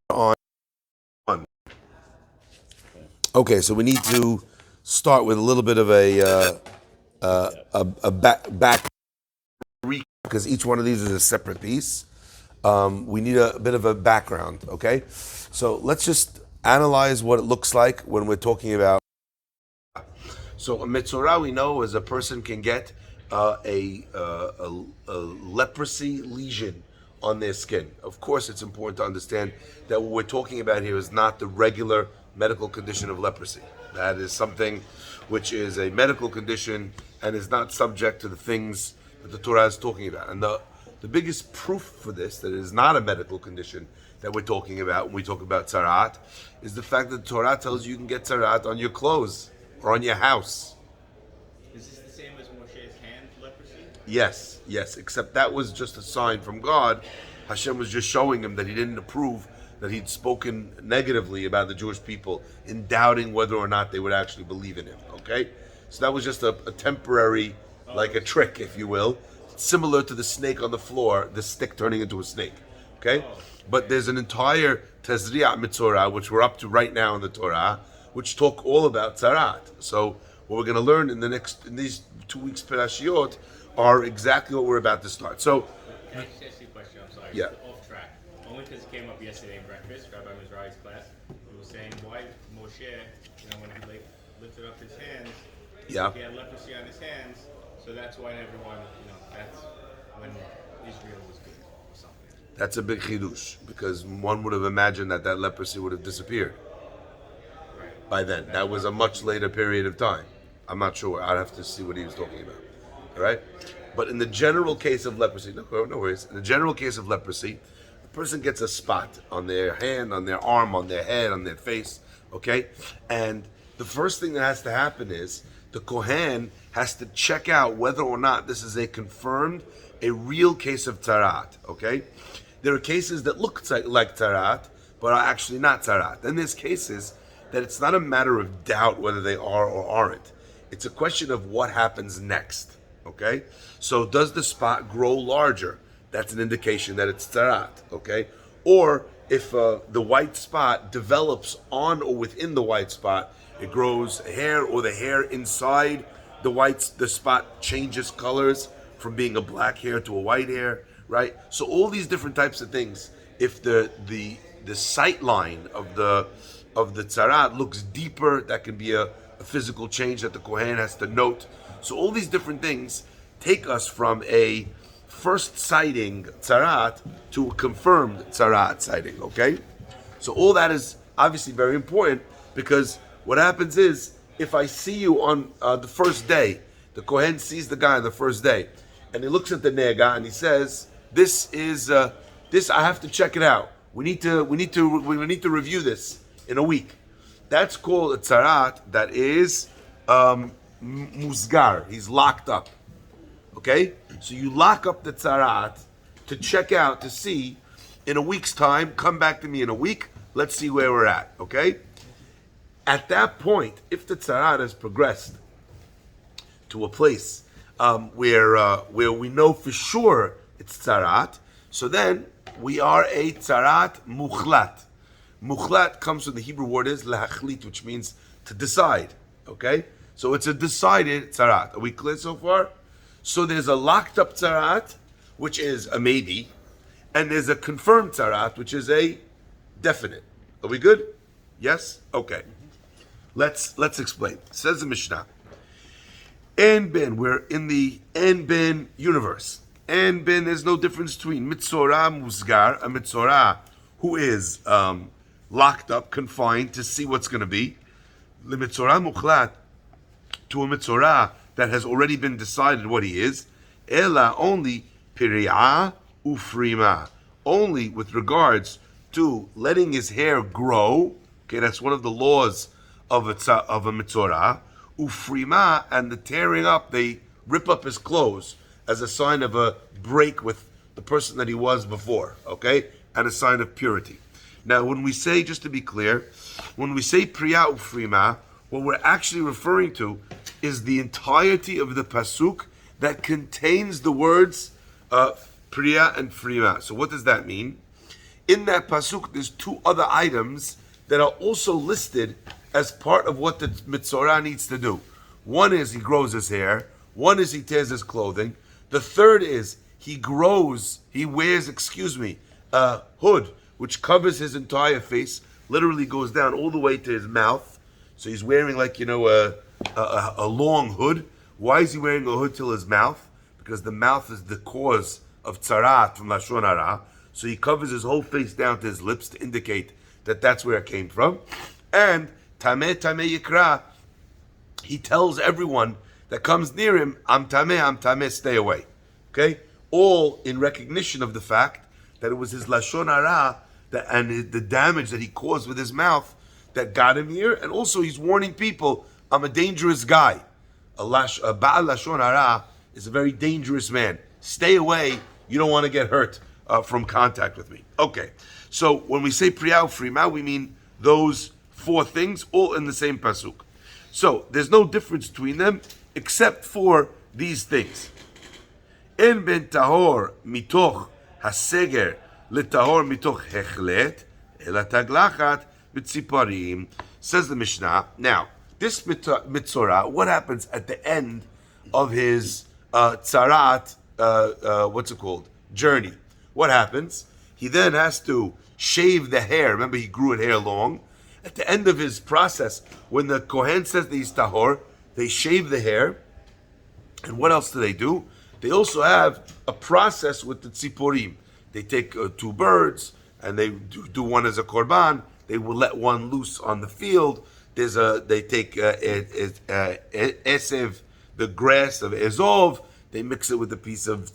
on one. Okay, so we need to start with a little bit of a back recap because each one of these is a separate piece. We need a bit of a background. Okay, so let's just analyze what it looks like when we're talking about. So a mitzorah we know is a person can get a leprosy lesion on their skin. Of course, it's important to understand that what we're talking about here is not the regular medical condition of leprosy. That is something which is a medical condition and is not subject to the things that the Torah is talking about. And the biggest proof for this, that it is not a medical condition that we're talking about when we talk about tzarat, is the fact that the Torah tells you can get tzarat on your clothes or on your house. Is this the same as Moshe's hand leprosy? Yes, yes, except that was just a sign from God. Hashem was just showing him that he didn't approve that he'd spoken negatively about the Jewish people in doubting whether or not they would actually believe in him, okay? So that was just a temporary, like a trick, if you will, similar to the snake on the floor, the stick turning into a snake, okay? But there's an entire Tezri'at Mitzorah, which we're up to right now in the Torah, which talk all about Tzarat. So what we're going to learn in these 2 weeks Perashiot are exactly what we're about to start. So, can I just ask you a question? I'm sorry. Yeah. Off track. Only because it came up yesterday in breakfast, Rabbi Mizrahi's class. He was saying why Moshe, when he lifted up his hands, yeah. he had leprosy on his hands. So that's why everyone, that's when Israel was good or something. That's a big chidush because one would have imagined that leprosy would have disappeared by then. That was a much later period of time. I'm not sure. I'd have to see what he was talking about. All right? But in the general case of leprosy, no worries. In the general case of leprosy, the person gets a spot on their hand, on their arm, on their head, on their face, okay? And the first thing that has to happen is the Kohen has to check out whether or not this is a real case of tarat, okay? There are cases that look like tarat, but are actually not tarat. Then there's cases that it's not a matter of doubt whether they are or aren't. It's a question of what happens next, okay? So does the spot grow larger? That's an indication that it's tzarat, okay? Or if the white spot develops on or within the white spot, it grows hair, or the hair inside the spot changes colors from being a black hair to a white hair, right? So all these different types of things, if the sight line of the tzarat looks deeper, that can be a physical change that the Kohen has to note. So all these different things take us from a first sighting tzarat to a confirmed tzarat sighting, okay? So all that is obviously very important because what happens is, if I see you on the first day, the Kohen sees the guy on the first day, and he looks at the nega and he says, "This I have to check it out. We need to review this in a week." That's called a tzarat that is musgar. He's locked up. Okay? So you lock up the tzarat to check out, to see, in a week's time, come back to me in a week, let's see where we're at. Okay? At that point, if the tzarat has progressed to a place where we know for sure it's tzarat, so then we are a tzarat muchlat. Muchlat comes from the Hebrew word is lehachlit, which means to decide. Okay? So it's a decided tzarat. Are we clear so far? So there's a locked up tzarat, which is a maybe, and there's a confirmed tzarat, which is a definite. Are we good? Yes? Okay. Let's explain. Says the Mishnah. En bin, we're in the en bin universe. En bin, there's no difference between mitzorah musgar, a mitzorah who is locked up, confined to see what's going to be. The mitzorah muchlat, to a mitzorah that has already been decided what he is. Ela, only piri'ah ufrima, only with regards to letting his hair grow. Okay, that's one of the laws of a mitzorah. Ufrima, and the tearing up, they rip up his clothes as a sign of a break with the person that he was before, okay? And a sign of purity. Now, when we say, just to be clear, when we say priya ufrima, what we're actually referring to is the entirety of the pasuk that contains the words priya and frima. So what does that mean? in that pasuk, there's two other items that are also listed as part of what the Mitzorah needs to do. One is he grows his hair. One is he tears his clothing. The third is he wears, a hood which covers his entire face, literally goes down all the way to his mouth. So he's wearing a long hood. Why is he wearing a hood till his mouth? Because the mouth is the cause of tzarat from Lashon Hara. So he covers his whole face down to his lips to indicate that that's where it came from. And Tameh Yikra, he tells everyone that comes near him, I'm Tameh, stay away. Okay? All in recognition of the fact that it was his Lashon Hara and the damage that he caused with his mouth that got him here. And also he's warning people, I'm a dangerous guy. A Ba'al Lashon Hara is a very dangerous man. Stay away. You don't want to get hurt from contact with me. Okay. So when we say Priyah Ufrima, we mean those four things all in the same pasuk. So there's no difference between them except for these things. En ben tahor mitoch haseger letahor mitoch hechlet ela taglachat b'tziparim. Says the Mishnah. Now, this mitzorah, what happens at the end of his tzarat, journey? What happens? He then has to shave the hair. Remember, he grew hair long. At the end of his process, when the Kohen says that he's tahor, they shave the hair. And what else do? They also have a process with the tziporim. They take two birds and they do one as a korban. They will let one loose on the field. They take esev, the grass of ezov. They mix it with a piece of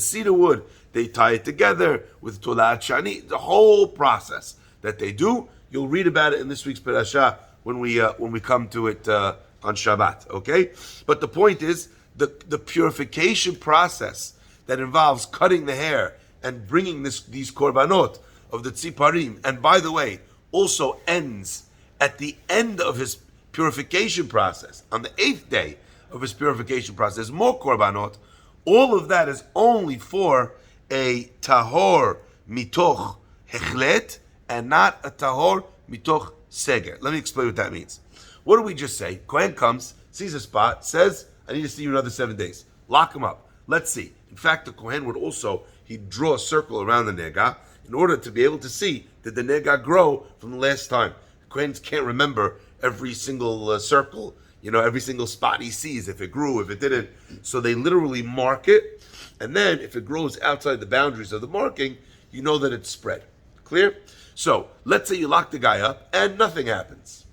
cedar wood. They tie it together with tolat shani. The whole process that they do. You'll read about it in this week's parasha when we come to it on Shabbat. Okay, but the point is the purification process that involves cutting the hair and bringing these korbanot of the tziparim, and by the way, also ends at the end of his purification process on the 8th day of his purification process. More korbanot. All of that is only for a tahor mitoch hechlet and not a tahor mitoch seger. Let me explain what that means. What do we just say? Kohen comes, sees a spot, says, I need to see you another 7 days. Lock him up. Let's see. In fact, the Kohen would also, he'd draw a circle around the nega in order to be able to see, did the nega grow from the last time? The Kohens can't remember every single circle, every single spot he sees, if it grew, if it didn't. So they literally mark it, and then if it grows outside the boundaries of the marking, you know that it's spread. Clear? So let's say you lock the guy up and nothing happens.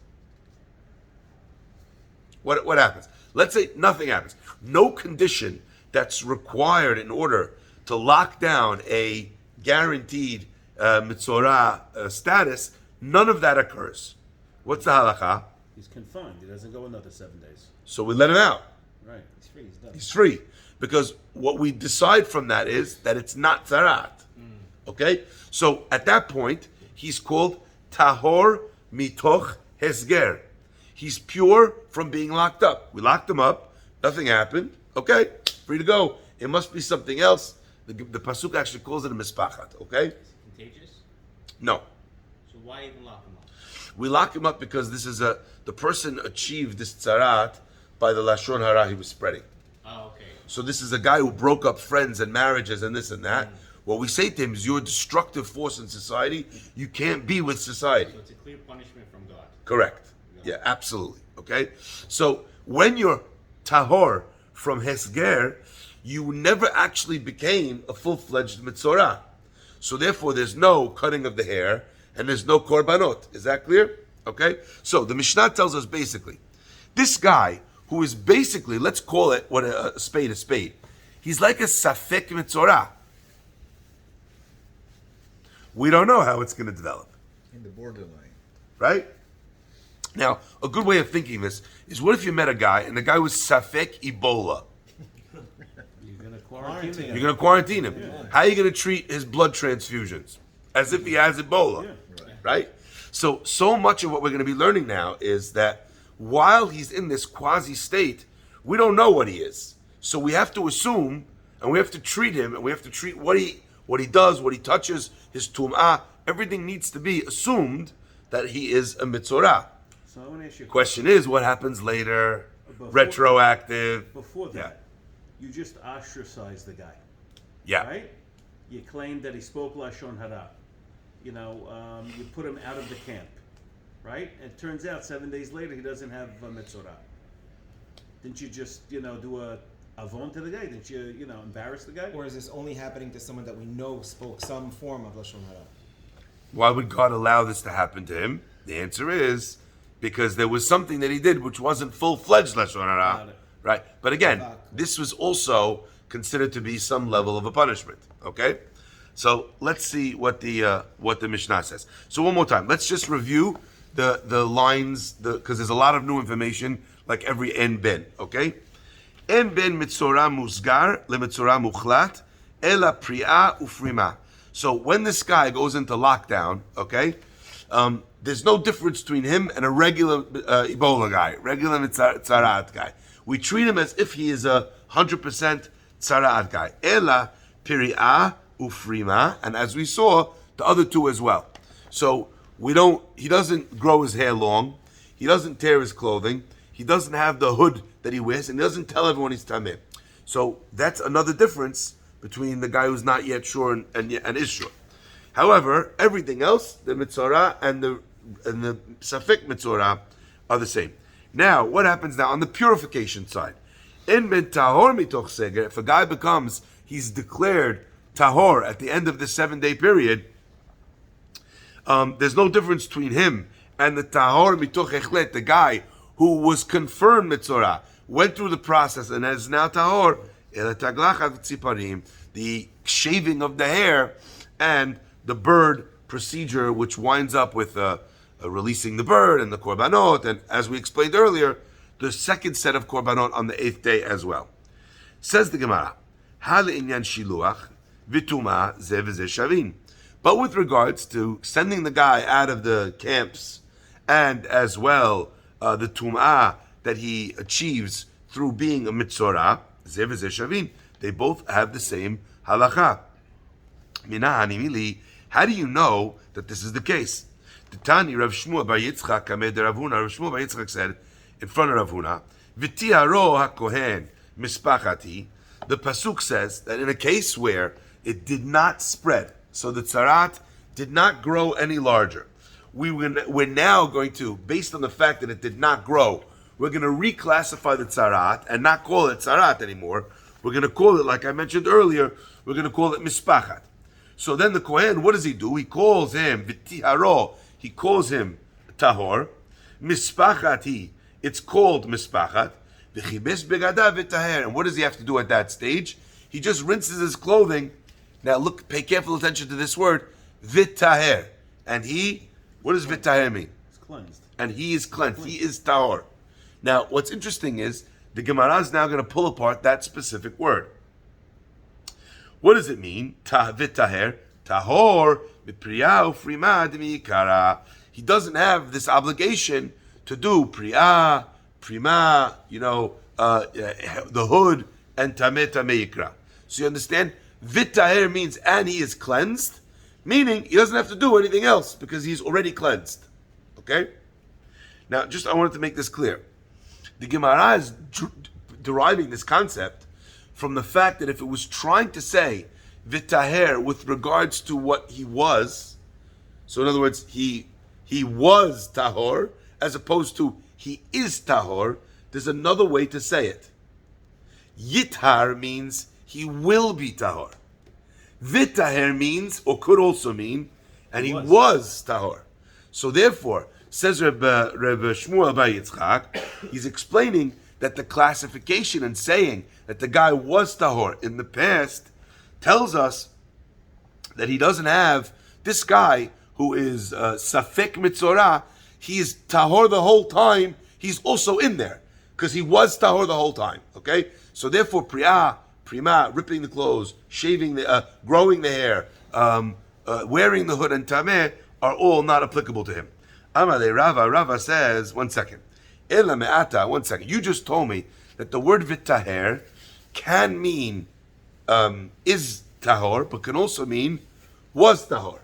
What happens? Let's say nothing happens. No condition that's required in order to lock down a guaranteed mitzorah status, none of that occurs. What's the halakha? He's confined. He doesn't go another 7 days. So we let him out. Right. He's free. He's done. He's free. Because what we decide from that is that it's not tzarat. Okay? So at that point, he's called tahor mitoch hesger. He's pure from being locked up. We locked him up. Nothing happened. Okay? Free to go. It must be something else. The pasuk actually calls it a mispachat. Okay? Is it contagious? No. So why even lock him up? We lock him up because this is the person achieved this tzarat by the lashon hara he was spreading. Oh, okay. So this is a guy who broke up friends and marriages and this and that. What we say to him is, you're a destructive force in society. You can't be with society. So it's a clear punishment from God. Correct. Yeah, absolutely. Okay? So when you're tahor from hesger, you never actually became a full-fledged mitzorah. So therefore, there's no cutting of the hair and there's no korbanot. Is that clear? Okay? So the Mishnah tells us basically, this guy who is basically, let's call it what a spade, he's like a safek mitzorah. We don't know how it's going to develop. In the borderline. Right? Now, a good way of thinking this is, what if you met a guy and the guy was safek Ebola? You're going to quarantine him. You're going to quarantine him. Yeah. How are you going to treat his blood transfusions? As if he has Ebola. Yeah. Right? So much of what we're going to be learning now is that while he's in this quasi state, we don't know what he is. So we have to assume, and we have to treat him, and we have to treat what what he does, what he touches, his tum'ah, everything needs to be assumed that he is a mitzorah. So I want to ask you a Question is, what happens later? Before- Retroactive. Before Yeah. that, you just ostracized the guy, Yeah. right? You claimed that he spoke Lashon Hara. You put him out of the camp, right? It turns out 7 days later he doesn't have a mitzvah. Didn't you just, do a avon to the guy? Didn't you, embarrass the guy? Or is this only happening to someone that we know spoke some form of Lashon Hara? Why would God allow this to happen to him? The answer is because there was something that he did which wasn't full-fledged Lashon Hara. Got it. Right? But again, this was also considered to be some level of a punishment. Okay? So let's see what the Mishnah says. So one more time, let's just review the lines, because there's a lot of new information, like every en ben. Okay, en ben mitzora musgar le mitzora muchlat ela pri'a ufrima. So when this guy goes into lockdown, okay, there's no difference between him and a regular Ebola guy, regular tzaraat guy. We treat him as if he is 100% tzaraat guy. Ela pri'a ufrima, and as we saw, the other two as well. So he doesn't grow his hair long, he doesn't tear his clothing, he doesn't have the hood that he wears, and he doesn't tell everyone he's tameh. So that's another difference between the guy who's not yet sure and is sure. However, everything else, the mitzorah and the safek mitzorah, are the same. Now, what happens now on the purification side? In ben tahor mitoch seger, if a guy he's declared tahor at the end of the 7-day period, there's no difference between him and the tahor mitoch echlet, the guy who was confirmed mitzorah, went through the process and is now tahor, the shaving of the hair and the bird procedure, which winds up with releasing the bird and the korbanot, and as we explained earlier, the second set of korbanot on the 8th day as well. Says the Gemara, Hal inyan shiluach vituma ze v'ze shavin. But with regards to sending the guy out of the camps and as well the tum'ah that he achieves through being a mitzorah, ze v'ze shavin, they both have the same halacha. Mina hanimili, how do you know that this is the case? The Tani Rav Shmuel bar Yitzchak Kamed Rav Huna, Rav Shmuel bar Yitzchak said in front of Rav Huna, V'tiharo hakohen mispachati. The pasuk says that in a case where it did not spread, so the tzarat did not grow any larger, we're now going to, based on the fact that it did not grow, we're going to reclassify the tzarat and not call it tzarat anymore. We're going to call it, like I mentioned earlier, we're going to call it mispachat. So then the kohen, what does he do? He calls him v'tiharo. He calls him tahor. Mispachati. It's called mispachat. V'chibes begadav v'taher. And what does he have to do at that stage? He just rinses his clothing. Now look, pay careful attention to this word, v'taher. And what does v'taher mean? It's cleansed. And he is cleansed. He is tahor. Now, what's interesting is the Gemara is now going to pull apart that specific word. What does it mean? V'taher, tahor, b'priyah ufrima d'mi'ikara. He doesn't have this obligation to do priyah, prima, the hood, and tameh yikra. So you understand? V'taher means and he is cleansed, meaning he doesn't have to do anything else because he's already cleansed. Okay? Now, I wanted to make this clear. The Gemara is deriving this concept from the fact that if it was trying to say v'taher with regards to what he was, so in other words, he was tahor, as opposed to he is tahor, there's another way to say it. Yithar means he will be tahor. V'taher means, or could also mean, and he was tahor. So therefore, says Reb Shmuel bar Yitzchak, he's explaining that the classification and saying that the guy was tahor in the past tells us that he doesn't have, this guy who is safek mitzorah, he is tahor the whole time, he's also in there, because he was tahor the whole time, okay? So therefore, prima, ripping the clothes, shaving growing the hair, wearing the hood and tameh are all not applicable to him. Amale Rava says, one second, you just told me that the word v'taher can mean, is tahor, but can also mean was tahor,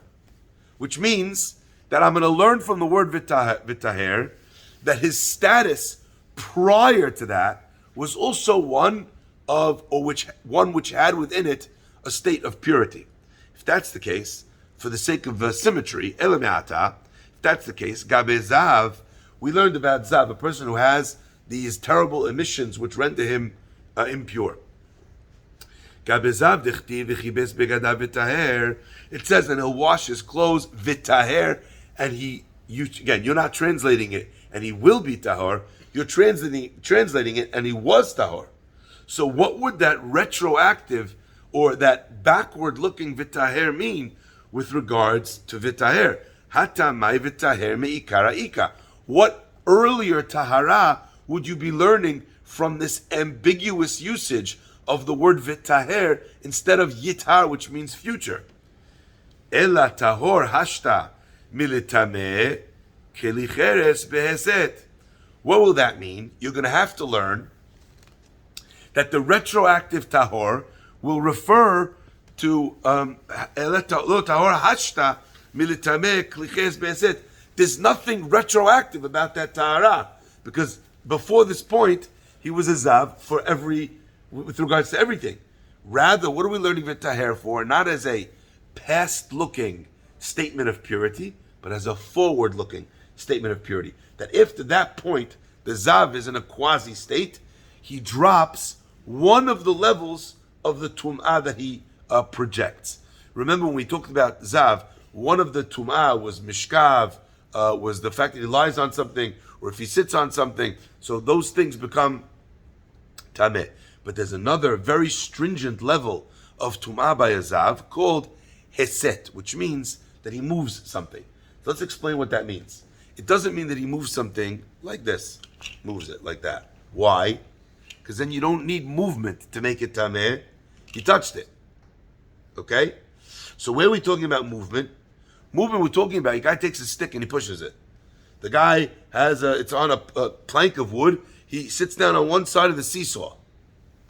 which means that I'm going to learn from the word vitaher that his status prior to that was also one which had within it a state of purity. If that's the case, for the sake of symmetry, elamata, if that's the case, gabe zav, we learned about zav, a person who has these terrible emissions which render him impure. Gabe zav dichti v'chibes begadav vitaher. It says, and he'll wash his clothes vitaher, and you're not translating it, and he will be tahor. You're translating it, and he was tahor. So what would that retroactive or that backward-looking vitaher mean with regards to vitaher? Hata mai vitaher me'ikara ika. What earlier tahara would you be learning from this ambiguous usage of the word vitaher instead of yitar, which means future? Ela tahor hashta militame kelicheres beheset. What will that mean? You're going to have to learn that the retroactive tahor will refer to tahor hashta militame kelicheres beheset. There's nothing retroactive about that tahara, because before this point he was a zav with regards to everything. Rather, what are we learning vitaher for? Not as a past-looking statement of purity, but as a forward-looking statement of purity. That if to that point the zav is in a quasi-state, he drops one of the levels of the tum'ah that he projects. Remember when we talked about zav, one of the tum'ah was mishkav, was the fact that he lies on something, or if he sits on something. So those things become tameh. But there's another very stringent level of tum'ah by a zav called heset, which means that he moves something. So let's explain what that means. It doesn't mean that he moves something like this, moves it like that. Why? Because then you don't need movement to make it tameh. He touched it. Okay? So where are we talking about movement? Movement we're talking about, a guy takes a stick and he pushes it. The guy it's on a plank of wood. He sits down on one side of the seesaw.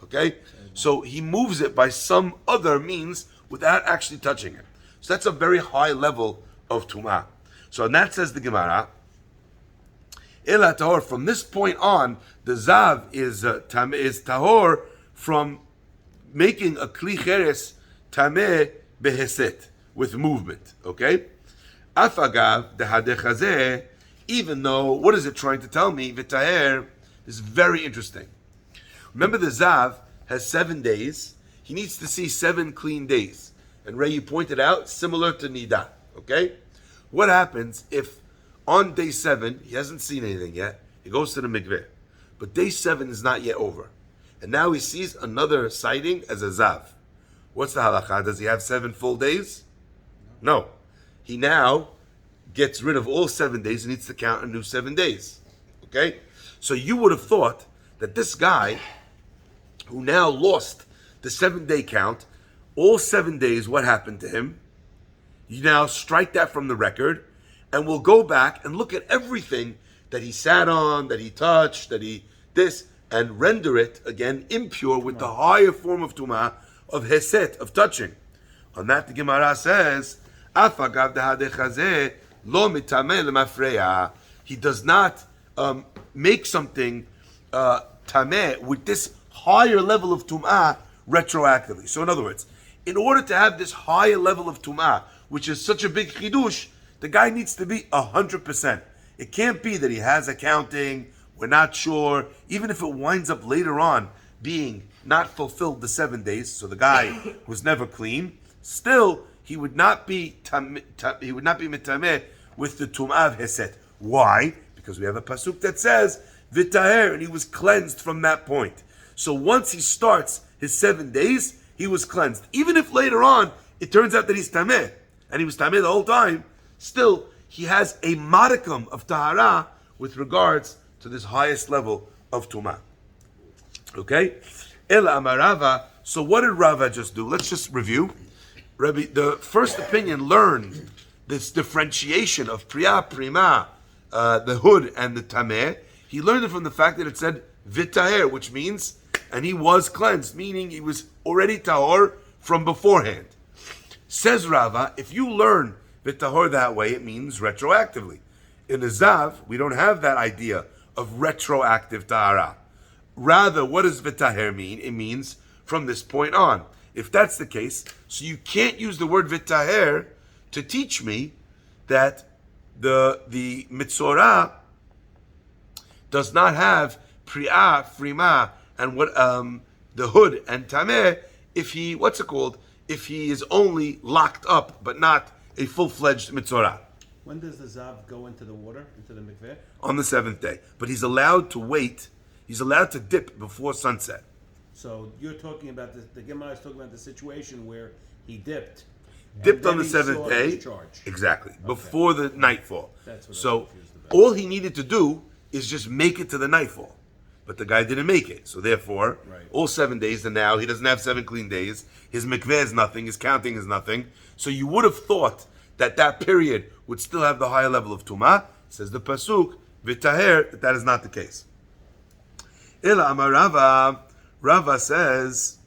Okay? So he moves it by some other means without actually touching it. So that's a very high level of tum'ah. So and that says the Gemara, Ela tahor, from this point on, the zav is tahor from making a kli cheres tameh beheset, with movement. Okay? Afagav dehadechazeh, even though, what is it trying to tell me? Vitaher is very interesting. Remember, the zav has 7 days. He needs to see 7 clean days. And Ray, you pointed out, similar to Nida. Okay? What happens if on day 7, he hasn't seen anything yet, he goes to the mikveh, but day 7 is not yet over, and now he sees another sighting as a zav. What's the halakha? Does he have 7 full days? No. He now gets rid of all 7 days and needs to count a new 7 days. Okay? So you would have thought that this guy, who now lost the 7-day count, all 7 days, what happened to him? You now strike that from the record, and we'll go back and look at everything that he sat on, that he touched, and render it, again, impure with the higher form of tumah, of heset, of touching. On that, the Gemara says, Afagav dehadechazeh lo mitameh lemafreya. He does not make something tameh with this higher level of tumah retroactively. So in other words, in order to have this higher level of tumah, which is such a big chidush, the guy needs to be 100%. It can't be that he has accounting, we're not sure, even if it winds up later on being not fulfilled the 7 days, so the guy was never clean, still he would not be mitameh with the tum'ah of heset. Why? Because we have a pasuk that says vitaher, and he was cleansed from that point. So once he starts his 7 days, he was cleansed. Even if later on it turns out that he's tameh, and he was tameh the whole time, still he has a modicum of tahara with regards to this highest level of tumah. Okay? Ela amar Rava. So what did Rava just do? Let's just review. Rabbi, the first opinion learned this differentiation of priya, prima, the hood and the tameh. He learned it from the fact that it said vitaher, which means, and he was cleansed, meaning he was already tahor from beforehand. Says Rava, if you learn v'tahor that way, it means retroactively. In the Zav, we don't have that idea of retroactive tahara. Rather, what does v'taher mean? It means from this point on. If that's the case, so you can't use the word v'taher to teach me that the mitzorah does not have pri'ah, frima, and what the hood and tameh if he if he is only locked up but not a full-fledged mitzorah. When does the Zav go into the water, into the mikveh? On the 7th day, but he's allowed to wait. He's allowed to dip before sunset. So you're talking about the Gemara is talking about the situation where he dipped. Dipped and on the then he 7th saw day, his charge. exactly, before the nightfall. That's what I So was confused about. all he needed to do is just make it to the nightfall, but the guy didn't make it. So therefore, Right. all 7 days, and now he doesn't have 7 clean days. His mikveh is nothing. His counting is nothing. So you would have thought that period would still have the higher level of tumah. Says the pasuk v'taher, that is not the case. Ela amar Rava. Rava says,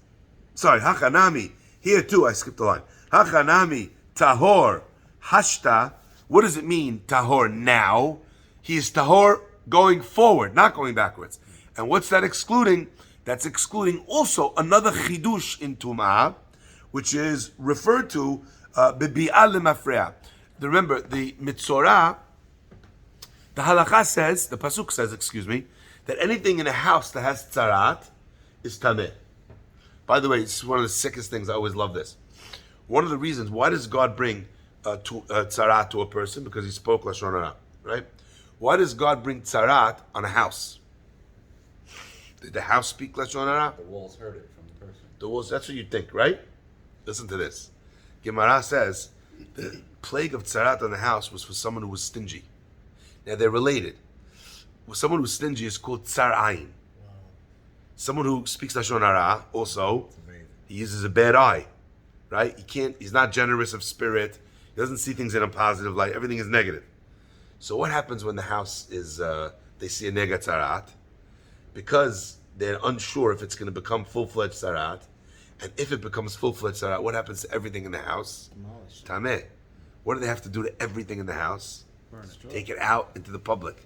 sorry, hachanami. Here too, I skipped a line. Hachanami tahor hashta. What does it mean, tahor now? He is tahor going forward, not going backwards. And what's that excluding? That's excluding also another chidush in tumah, which is referred to bibi'al lemafreya. Remember, the mitzorah, the halakha says, the pasuk says, that anything in a house that has tzarat is tameh. By the way, it's one of the sickest things. I always love this. One of the reasons, why does God bring tzarat to a person? Because he spoke lashon hara, right? Why does God bring tzarat on a house? Did the house speak lashon hara? The walls heard it from the person. The walls, that's what you think, right? Listen to this. Gemara says the plague of tzarat on the house was for someone who was stingy. Now they're related. Someone who's stingy is called tsar ayin. Someone who speaks lashon hara also, he uses a bad eye, right? He's not generous of spirit. He doesn't see things in a positive light. Everything is negative. So what happens when the house is, they see a nega tzarat? Because they're unsure if it's going to become full-fledged tzarat, and if it becomes full-fledged tzarat, what happens to everything in the house? Tameh. What do they have to do to everything in the house? Take it out into the public.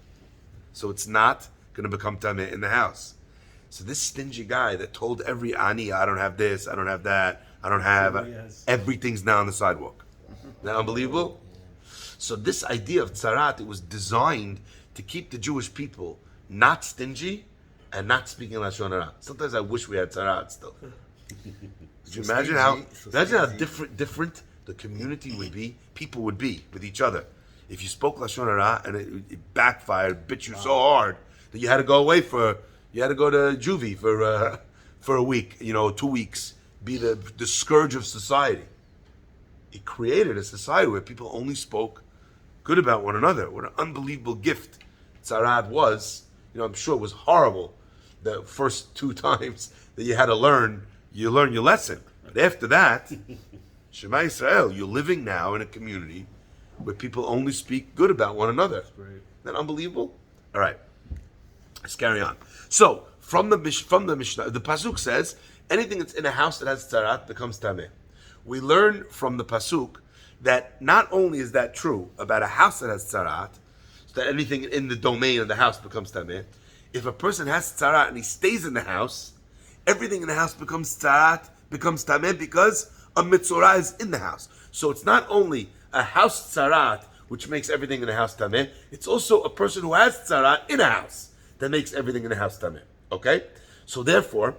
So it's not going to become tameh in the house. So this stingy guy that told every ani, I don't have this, I don't have that, I don't have, everything's now on the sidewalk. Isn't that unbelievable? So this idea of tzarat, it was designed to keep the Jewish people not stingy and not speaking lashon hara. Sometimes I wish we had tzarat still. Could you imagine how different the community would be, people would be with each other if you spoke lashon hara and it backfired, bit you so hard that you had to go away you had to go to juvie for a week, 2 weeks, be the scourge of society. It created a society where people only spoke good about one another. What an unbelievable gift tzarat was. I'm sure it was horrible the first 2 times that you had to learn your lesson. But after that, Shema Yisrael, you're living now in a community where people only speak good about one another. Isn't that unbelievable? All right, let's carry on. So, from the Mishnah, the Pasuk says, anything that's in a house that has tzarat becomes tameh. We learn from the Pasuk that not only is that true about a house that has tzarat, so that anything in the domain of the house becomes tameh. If a person has tzarat and he stays in the house, everything in the house becomes tameh because a mitzorah is in the house. So it's not only a house tzarat which makes everything in the house tameh, it's also a person who has tzarat in a house that makes everything in the house tameh. Okay? So therefore,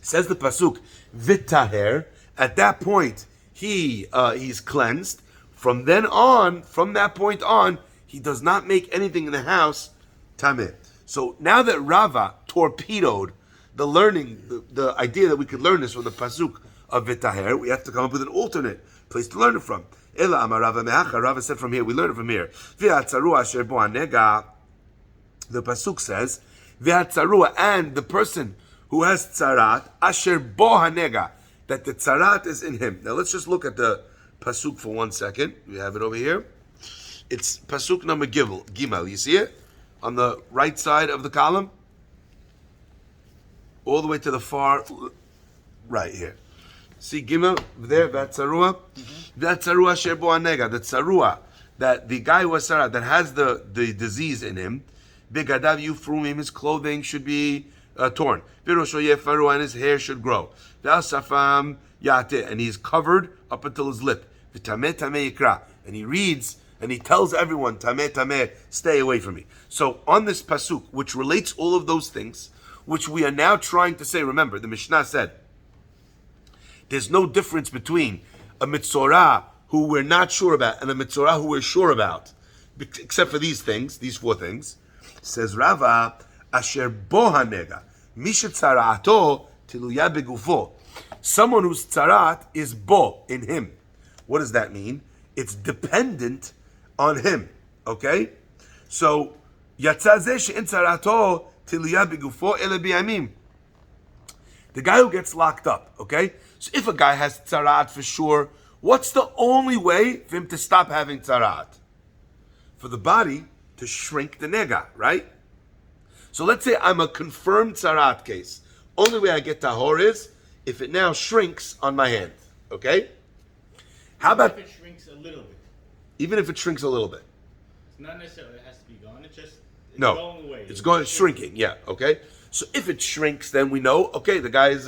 says the Pasuk, v'taher, at that point, he's cleansed. From that point on, he does not make anything in the house tameh. So now that Rava torpedoed the learning, the idea that we could learn this from the Pasuk of v'taher, we have to come up with an alternate place to learn it from. Ela amar Rava me'acha, Rava said from here, we learn it from here. V'hatzaru asher bo hanega, the Pasuk says, v'hatzaru, and the person who has tzarat, asher bo hanega, that the tzarat is in him. Now let's just look at the Pasuk for 1 second. We have it over here. It's Pasuk number Gimel. You see it? On the right side of the column? All the way to the far right here. See Gimel there, that tzarua? That tzarua asher bo hanega, the tzarua, that the guy who has tzara, that has the disease in him, begadav yufrumim, his clothing should be torn. Virosho yefaru, and his hair should grow. Ve'asafam yate, and he's covered up until his lip. V'tameh tameh yikra, and he reads, and he tells everyone, tameh tameh, stay away from me. So on this pasuk, which relates all of those things, which we are now trying to say, remember, the Mishnah said, there's no difference between a mitzorah who we're not sure about and a mitzorah who we're sure about, except for these things, these four things. Says Rava, asher bo hanega, mishet tzara'ato tiluya begufo. Someone whose tzarat is bo, in him. What does that mean? It's dependent on him, okay? So, yatza zeh she'en tzara'ato tiluya begufo ele biyamim. The guy who gets locked up, okay? So if a guy has tzarat for sure, what's the only way for him to stop having tzarat? For the body to shrink the nega, right? So let's say I'm a confirmed tzarat case. Only way I get tahor is if it now shrinks on my hand, okay? How about if it shrinks a little bit? even if it shrinks a little bit? It's not necessarily it has to be gone. It's No, going away. it's going shrinking. Yeah, okay. So if it shrinks, then we know, okay, the guy's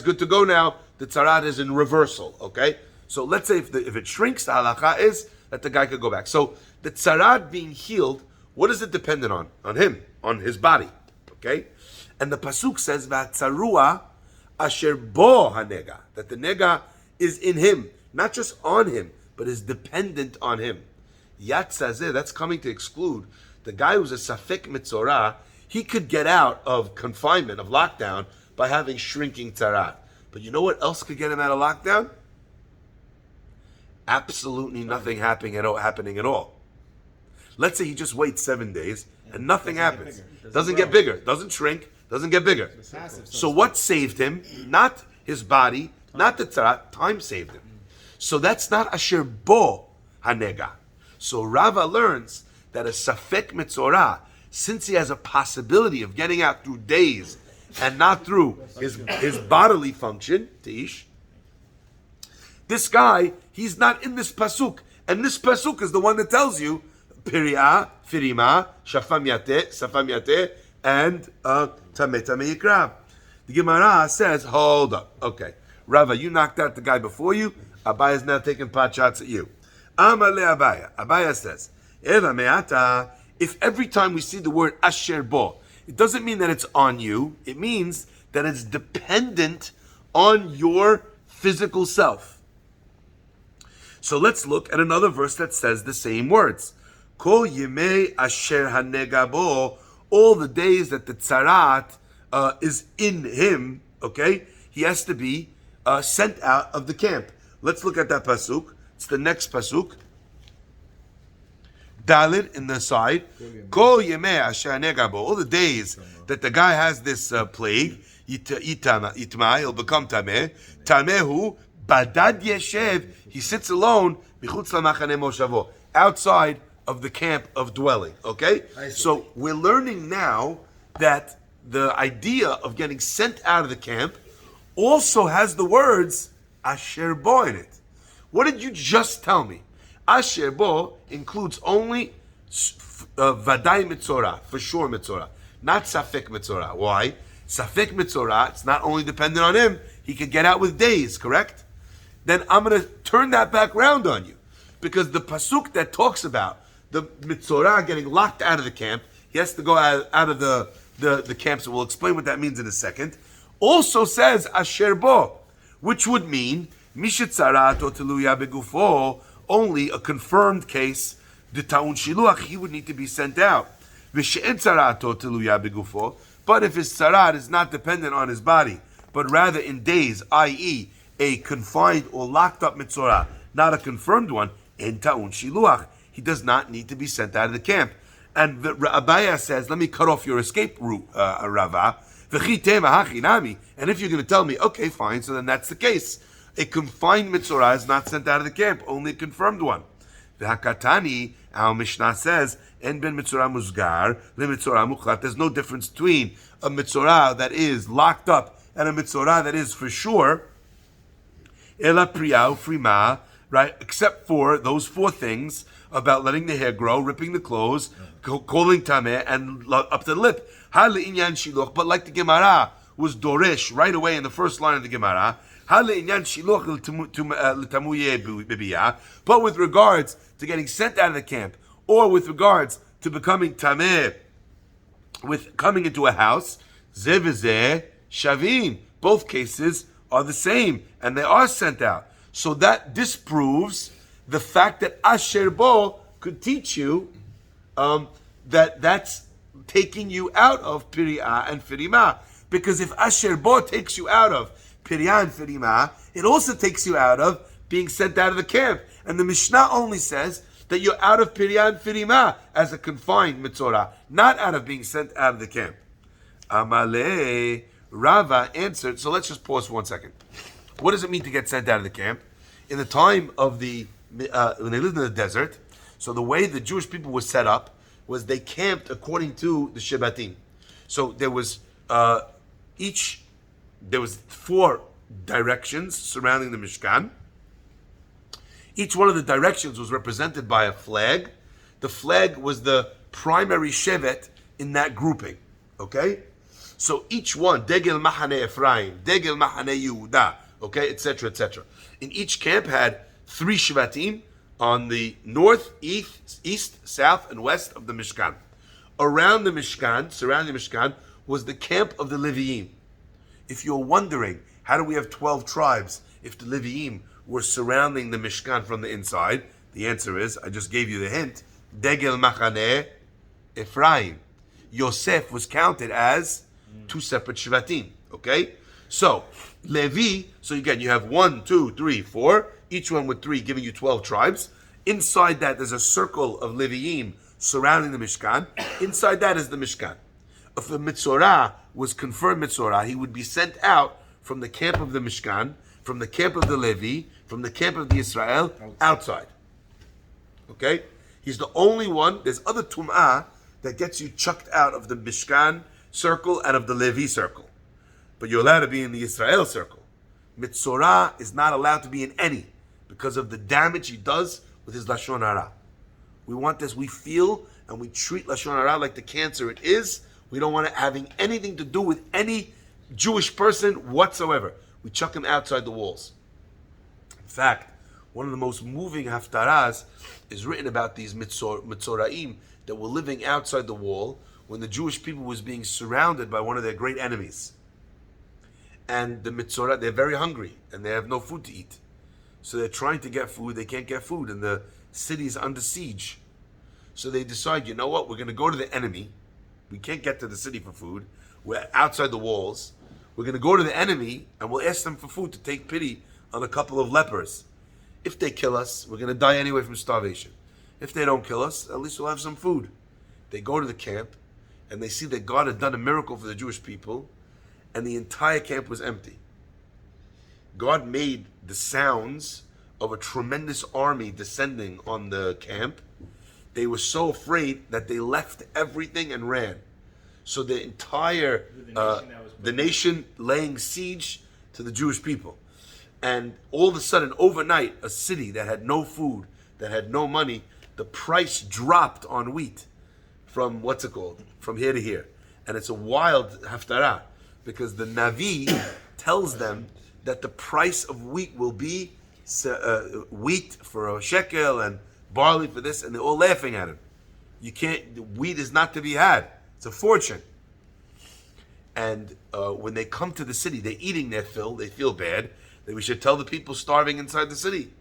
good to go now. The tzarat is in reversal, okay. So let's say if it shrinks, the halacha is that the guy could go back. So the tzarat being healed, what is it dependent on? On him, on his body, okay. And the pasuk says v'atzarua asher bo hanega, that the nega is in him, not just on him, but is dependent on him. Yatzazeh, that's coming to exclude the guy who's a safek mitzorah. He could get out of confinement, of lockdown, by having shrinking tzarat. But you know what else could get him out of lockdown? Absolutely nothing happening at all. Let's say he just waits 7 days and nothing happens. Doesn't get bigger, doesn't shrink, doesn't get bigger. So what saved him? Not his body, not the tzarat, time saved him. So that's not asher bo hanega. So Rava learns that a safek mitzorah, since he has a possibility of getting out through days and not through his bodily function, Tish, this guy, he's not in this pasuk. And this pasuk is the one that tells you Piri'ah, Firima, Safam Yateh, and Tameh Tameh Yikra. The Gemara says, hold up. Okay. Rava, you knocked out the guy before you. Abaya is now taking pot shots at you. Amar le Abaya. Abaya says, Ela me'ata, if every time we see the word asher bo, it doesn't mean that it's on you. It means that it's dependent on your physical self. So let's look at another verse that says the same words. Kol yemei asher hanega bo, all the days that the tzarat is in him, okay, he has to be sent out of the camp. Let's look at that pasuk. It's the next pasuk. Dalit in the side. Kol yemei asher hanega bo, all the days that the guy has this plague, yitma, he'll become tameh. Tamehu badad yeshev, he sits alone, bichutz lamachane moshavo, outside of the camp of dwelling. Okay? So we're learning now that the idea of getting sent out of the camp also has the words asher bo in it. What did you just tell me? Asher bo includes only vadai mitzorah, for sure mitzorah, not safek mitzorah. Why? Safek mitzorah, it's not only dependent on him, he could get out with days, correct? Then I'm going to turn that back around on you. Because the pasuk that talks about the mitzorah getting locked out of the camp, he has to go out of the camp, so we'll explain what that means in a second, also says asher bo, which would mean mishet tzarat o teluya begufo, only a confirmed case, the ta'un shiluach, he would need to be sent out. V'she'en tzarat o teluya begufo, but if his tzarat is not dependent on his body, but rather in days, i.e., a confined or locked up mitzorah, not a confirmed one, en ta'un shiluach, he does not need to be sent out of the camp. And Abaya says, let me cut off your escape route, Rava. And if you're going to tell me, okay, fine, so then that's the case. A confined mitzorah is not sent out of the camp, only a confirmed one. The Hakatani, our Mishnah says, en ben mitzorah muzgar, le mitzorah mukhlat. There's no difference between a mitzorah that is locked up and a mitzorah that is for sure. ela priya frima, right? Except for those 4 things about letting the hair grow, ripping the clothes, calling tameh, and up to the lip. Inyan shiluch, but like the Gemara was dorish right away in the first line of the Gemara. Inyan shiluch l'tamuye bibiyah, but with regards to getting sent out of the camp, or with regards to becoming tameh, with coming into a house, zeh v'zeh shavin. Both cases are the same, and they are sent out. So that disproves the fact that Asher Bo could teach you that that's taking you out of Piriyah and Firima. Because if Asher Bo takes you out of Piriyah and Firima, it also takes you out of being sent out of the camp. And the Mishnah only says that you're out of Piriyah and Firima as a confined Mitzorah, not out of being sent out of the camp. Amalei, Rava answered, so let's just pause for 1 second. What does it mean to get sent out of the camp? In the time of when they lived in the desert, so the way the Jewish people were set up was they camped according to the Shebatim. So there was 4 directions surrounding the Mishkan. Each one of the directions was represented by a flag. The flag was the primary shevet in that grouping. Okay? So each one, Degel Mahane Ephraim, Degel Mahane Yehuda, okay, etc., etc. In each camp had 3 Shvatim on the north, east, south, and west of the Mishkan. Around the Mishkan, surrounding the Mishkan, was the camp of the Leviim. If you're wondering, how do we have 12 tribes if the Leviim were surrounding the Mishkan from the inside? The answer is, I just gave you the hint, Degel Mahane Ephraim. Yosef was counted as 2 separate Shvatim, okay? So, Levi, so again, you have 1, 2, 3, 4, each one with 3, giving you 12 tribes. Inside that, there's a circle of Leviim surrounding the Mishkan. Inside that is the Mishkan. If a Mitzorah was confirmed Mitzorah, he would be sent out from the camp of the Mishkan, from the camp of the Levi, from the camp of the Israel, outside. Okay? He's the only one, there's other Tum'ah that gets you chucked out of the Mishkan circle and of the Levi circle. But you're allowed to be in the Israel circle. Mitzorah is not allowed to be in any because of the damage he does with his Lashon Hara. We want this, we feel and we treat Lashon Hara like the cancer it is. We don't want it having anything to do with any Jewish person whatsoever. We chuck him outside the walls. In fact, one of the most moving haftarahs is written about these Mitzoraim that were living outside the wall when the Jewish people was being surrounded by one of their great enemies. And the Mitzorah, they're very hungry and they have no food to eat. So they're trying to get food, they can't get food, and the city's under siege. So they decide, you know what, we're going to go to the enemy. We can't get to the city for food. We're outside the walls. We're going to go to the enemy and we'll ask them for food to take pity on a couple of lepers. If they kill us, we're going to die anyway from starvation. If they don't kill us, at least we'll have some food. They go to the camp and they see that God had done a miracle for the Jewish people, and the entire camp was empty. God made the sounds of a tremendous army descending on the camp. They were so afraid that they left everything and ran. So the entire, the nation laying siege to the Jewish people. And all of a sudden, overnight, a city that had no food, that had no money, the price dropped on wheat from, from here to here. And it's a wild haftarah, because the Navi tells them that the price of wheat will be wheat for a shekel and barley for this, and they're all laughing at him. Wheat is not to be had. It's a fortune. And when they come to the city, they're eating their fill, they feel bad, that we should tell the people starving inside the city.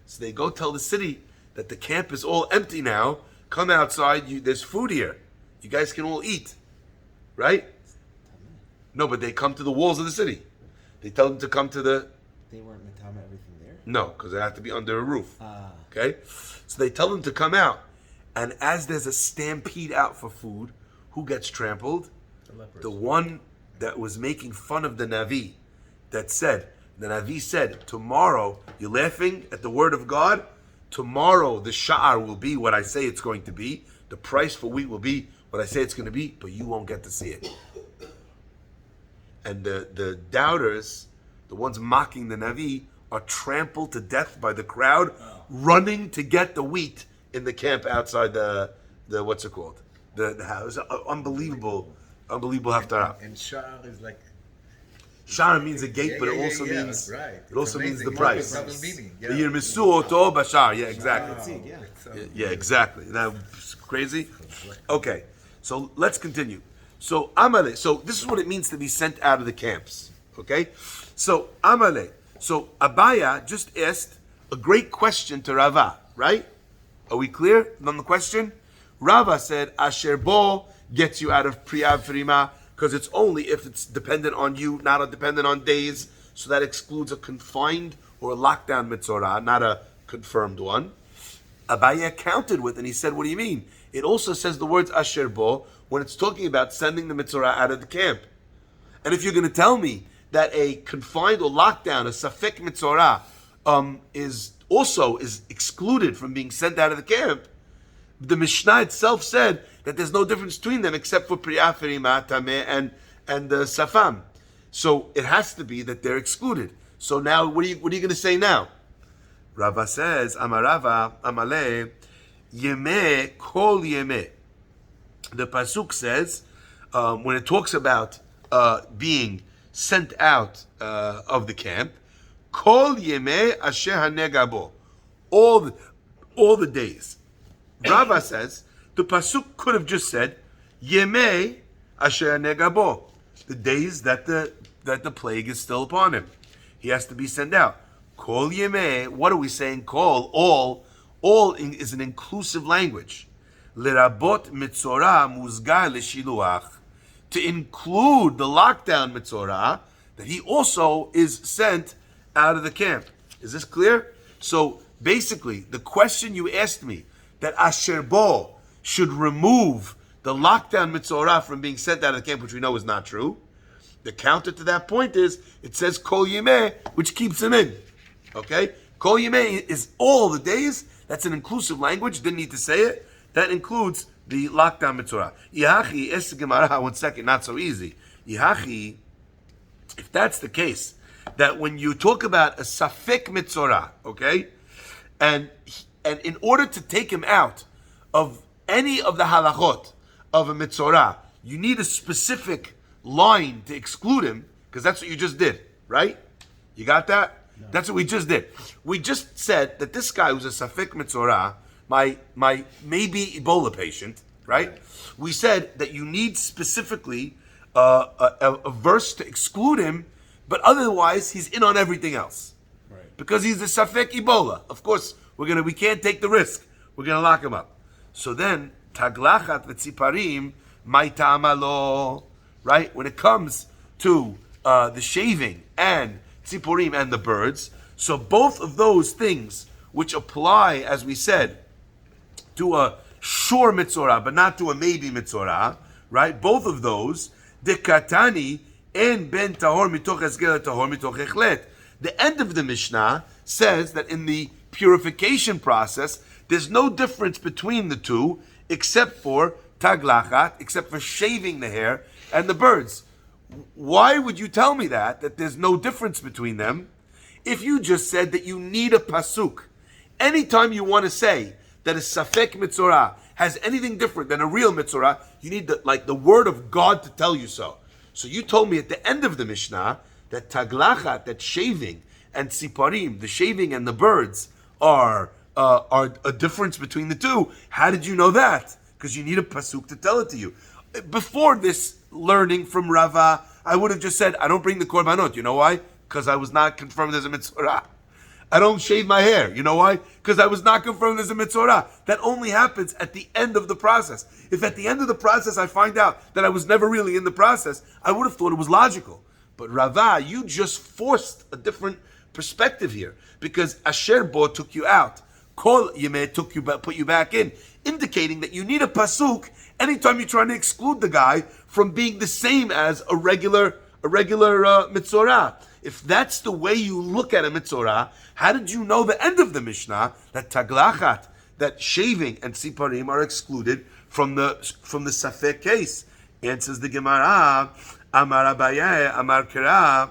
So they go tell the city that the camp is all empty now. Come outside, there's food here. You guys can all eat. Right? No, but they come to the walls of the city. They tell them to come to the... They weren't Matama everything there? No, because they have to be under a roof. Okay? So they tell them to come out. And as there's a stampede out for food, who gets trampled? The one that was making fun of the Navi. The Navi said, tomorrow, you're laughing at the word of God? Tomorrow the sha'ar will be what I say it's going to be. The price for wheat will be what I say it's going to be, but you won't get to see it. And the doubters, the ones mocking the Navi, are trampled to death by the crowd running to get the wheat in the camp outside the what's it called? The house. Unbelievable haftarah. And Shah is like Shara means a gate, Yeah, but it yeah, also yeah, means right. it It's also means the amazing. price. Double meaning. Yeah. The Yirmisu Oto Bashar. Yeah, exactly. Yeah. Yeah, exactly. Now, crazy. Okay, so let's continue. So Amale. So this is what it means to be sent out of the camps. Okay, so Amale. So Abaya just asked a great question to Rava. Right? Are we clear on the question? Rava said, Asher Bo gets you out of Priyav Frima, because it's only if it's dependent on you, not dependent on days. So that excludes a confined or a lockdown mitzorah, not a confirmed one. Abaya countered with, and he said, what do you mean? It also says the words Asher Bo when it's talking about sending the mitzorah out of the camp. And if you're going to tell me that a confined or lockdown, a safek mitzorah, is excluded from being sent out of the camp, the Mishnah itself said that there's no difference between them except for Priyah Ferima, Tameh, and the Safam. So it has to be that they're excluded. So now, what are you going to say now? Rava says, Amarava, Amale, Yemeh, Kol Yemeh. The Pasuk says, when it talks about being sent out of the camp, Kol Yemeh Asher Hanegabo. All the days. Rava says the pasuk could have just said Yemei Asher Negabo, the days that the plague is still upon him. He has to be sent out. Kol Yemei. What are we saying? Kol all is an inclusive language. Lerabot mitzorah muzgar leshiluach, to include the lockdown mitzorah that he also is sent out of the camp. Is this clear? So basically, the question you asked me, that Asher Bo should remove the lockdown mitzorah from being sent out of the camp, which we know is not true. The counter to that point is, it says Kol Yimeh, which keeps him in. Okay? Kol Yimeh is all the days. That's an inclusive language. Didn't need to say it. That includes the lockdown mitzorah. Yahachi, es Gemara, 1 second, not so easy. Yahachi, if that's the case, that when you talk about a safek mitzorah, okay, and in order to take him out of any of the halachot of a mitzorah, you need a specific line to exclude him, because that's what you just did, right? You got that? No. That's what we just did. We just said that this guy who's a safek mitzorah, my maybe Ebola patient, right? We said that you need specifically a verse to exclude him, but otherwise he's in on everything else. Right. Because he's the safek Ebola. Of course, we can't take the risk. We're gonna lock him up. So then, taglachat v'tziparim ma'ita'amalo, right? When it comes to the shaving and tzipurim and the birds, so both of those things which apply, as we said, to a sure mitzorah, but not to a maybe mitzorah, right? Both of those, dekatani en ben tahor mitoch esgel tahor mitoch echlet. The end of the Mishnah says that in the purification process, there's no difference between the two, except for taglachat, except for shaving the hair and the birds. Why would you tell me that there's no difference between them, if you just said that you need a pasuk? Anytime you want to say that a safek mitzorah has anything different than a real mitzorah, you need the word of God to tell you so. So you told me at the end of the Mishnah that taglachat, that shaving, and tziparim, the shaving and the birds, are a difference between the two. How did you know that? Because you need a pasuk to tell it to you. Before this learning from Rava, I would have just said, I don't bring the korbanot. You know why? Because I was not confirmed as a mitzorah. I don't shave my hair. You know why? Because I was not confirmed as a mitzorah. That only happens at the end of the process. If at the end of the process I find out that I was never really in the process, I would have thought it was logical. But Rava, you just forced a different perspective here, because Asher Bo took you out. Kol Yemeh put you back in, indicating that you need a pasuk anytime you're trying to exclude the guy from being the same as a regular mitzorah. If that's the way you look at a mitzorah, how did you know the end of the Mishnah that taglachat, that shaving and tziparim are excluded from the safek case? Answers the Gemara, Amar Abaye, Amar Kira.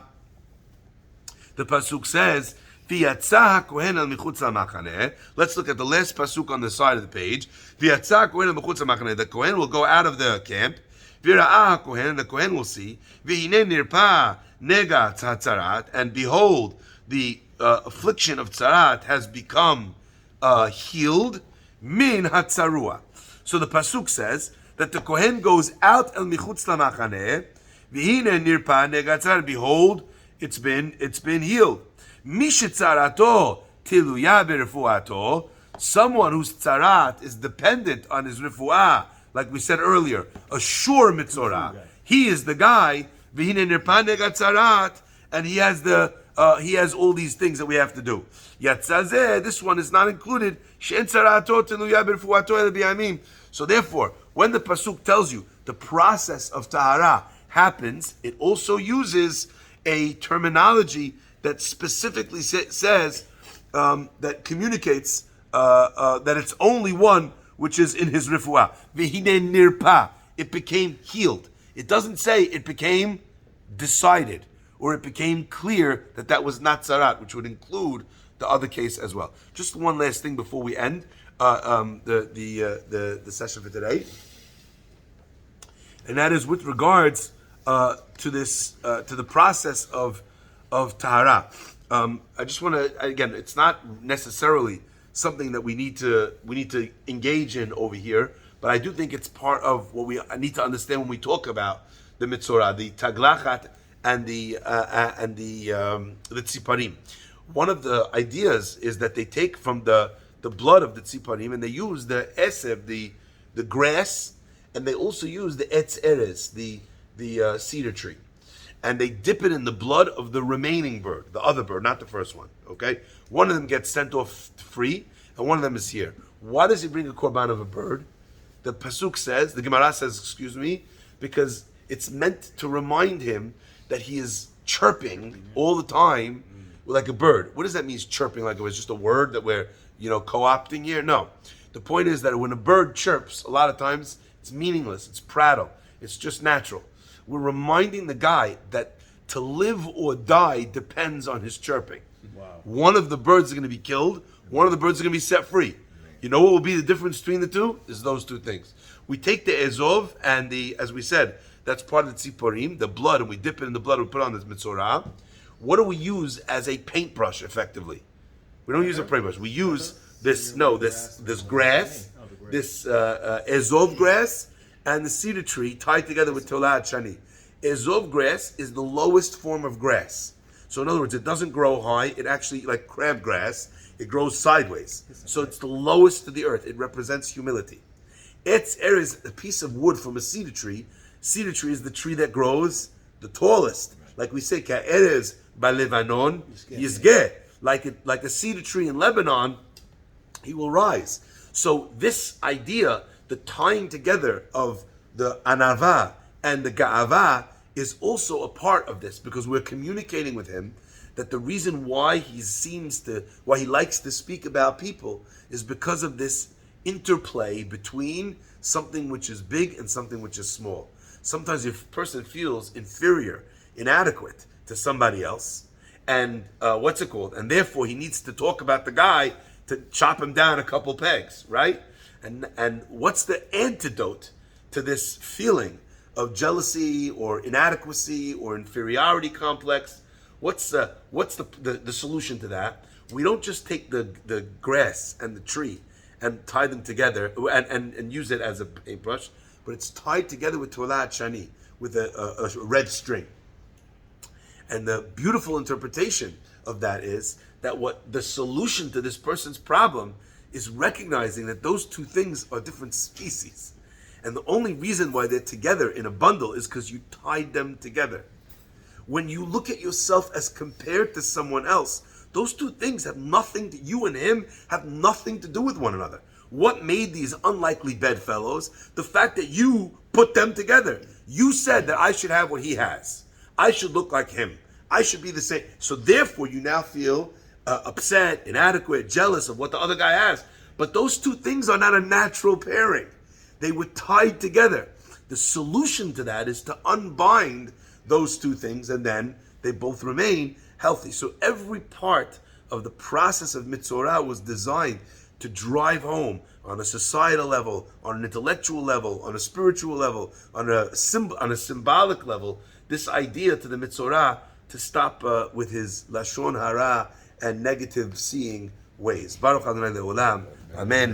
The pasuk says, V'yatza hakohen al michutz ha'machaneh. Let's look at the last pasuk on the side of the page. V'yatza hakohen al michutz ha'machaneh. The kohen will go out of the camp. V'ra'ah hakohen, and the kohen will see. V'hineh nirpa nega tzatzarat, and behold, the affliction of tzarat has become healed. Min hatzarua. So the pasuk says that the kohen goes out el michutz lamachaneh. V'hineh nirpa nega tzarat. Behold, it's been healed. Mishitzarato tiluya berefuato. Someone whose tzarat is dependent on his refuah, like we said earlier, a sure mitzorah. He is the guy. V'hineh nirpa nega tzarat, and he has all these things that we have to do. Yatzazeh, this one is not included. She'en tzarato tiluya berefuato el biyamim. So therefore, when the pasuk tells you the process of tahara happens, it also uses a terminology that specifically says that communicates that it's only one which is in his refuah. V'hineh nirpa. It became healed. It doesn't say it became decided or it became clear that that was not tzarat, which would include the other case as well. Just one last thing before we end the session for today, and that is with regards to the process of tahara. I just want to, again, it's not necessarily something that we need to engage in over here, but I do think it's part of what we need to understand when we talk about the mitzorah, the taglachat and the tziparim. One of the ideas is that they take from the blood of the tziparim and they use the eseb, the grass, and they also use the etz eres, the cedar tree, and they dip it in the blood of the remaining bird, the other bird, not the first one. Okay, one of them gets sent off free, and one of them is here. Why does he bring a korban of a bird? The pasuk says, the Gemara says, excuse me, because it's meant to remind him that he is chirping all the time like a bird. What does that mean? Chirping like it was just a word that we're co-opting here? No, the point is that when a bird chirps, a lot of times it's meaningless. It's prattle. It's just natural. We're reminding the guy that to live or die depends on his chirping. Wow. One of the birds is going to be killed. One of the birds is going to be set free. You know what will be the difference between the two? Is those two things. We take the ezov and as we said, that's part of the tziporim, the blood, and we dip it in the blood and we put on this mitzorah. What do we use as a paintbrush effectively? We don't use a paintbrush. We use this grass, this ezov grass, and the cedar tree tied together with tolad shani. Ezov grass is the lowest form of grass. So in other words, it doesn't grow high. It actually, like crabgrass, it grows sideways. So it's the lowest of the earth. It represents humility. Etz eres, a piece of wood from a cedar tree. Cedar tree is the tree that grows the tallest. Like we say, ka'erez ba'levanon yizgeh. Like a cedar tree in Lebanon, he will rise. So this idea, the tying together of the anava and the ga'ava, is also a part of this, because we're communicating with him that the reason why he likes to speak about people is because of this interplay between something which is big and something which is small. Sometimes if a person feels inferior, inadequate to somebody else, and and therefore he needs to talk about the guy to chop him down a couple pegs, right? And what's the antidote to this feeling of jealousy or inadequacy or inferiority complex? What's the solution to that? We don't just take the grass and the tree and tie them together and use it as a paintbrush, but it's tied together with tolat shani, with a red string. And the beautiful interpretation of that is that what the solution to this person's problem is recognizing that those two things are different species. And the only reason why they're together in a bundle is because you tied them together. When you look at yourself as compared to someone else, those two things you and him have nothing to do with one another. What made these unlikely bedfellows? The fact that you put them together. You said that I should have what he has. I should look like him. I should be the same. So therefore you now feel upset, inadequate, jealous of what the other guy has. But those two things are not a natural pairing. They were tied together. The solution to that is to unbind those two things, and then they both remain healthy. So every part of the process of Mitzorah was designed to drive home on a societal level, on an intellectual level, on a spiritual level, on a symbolic level, this idea to the Mitzorah to stop with his Lashon Hara and negative seeing ways. Baruch Adonai Le'olam. Amen.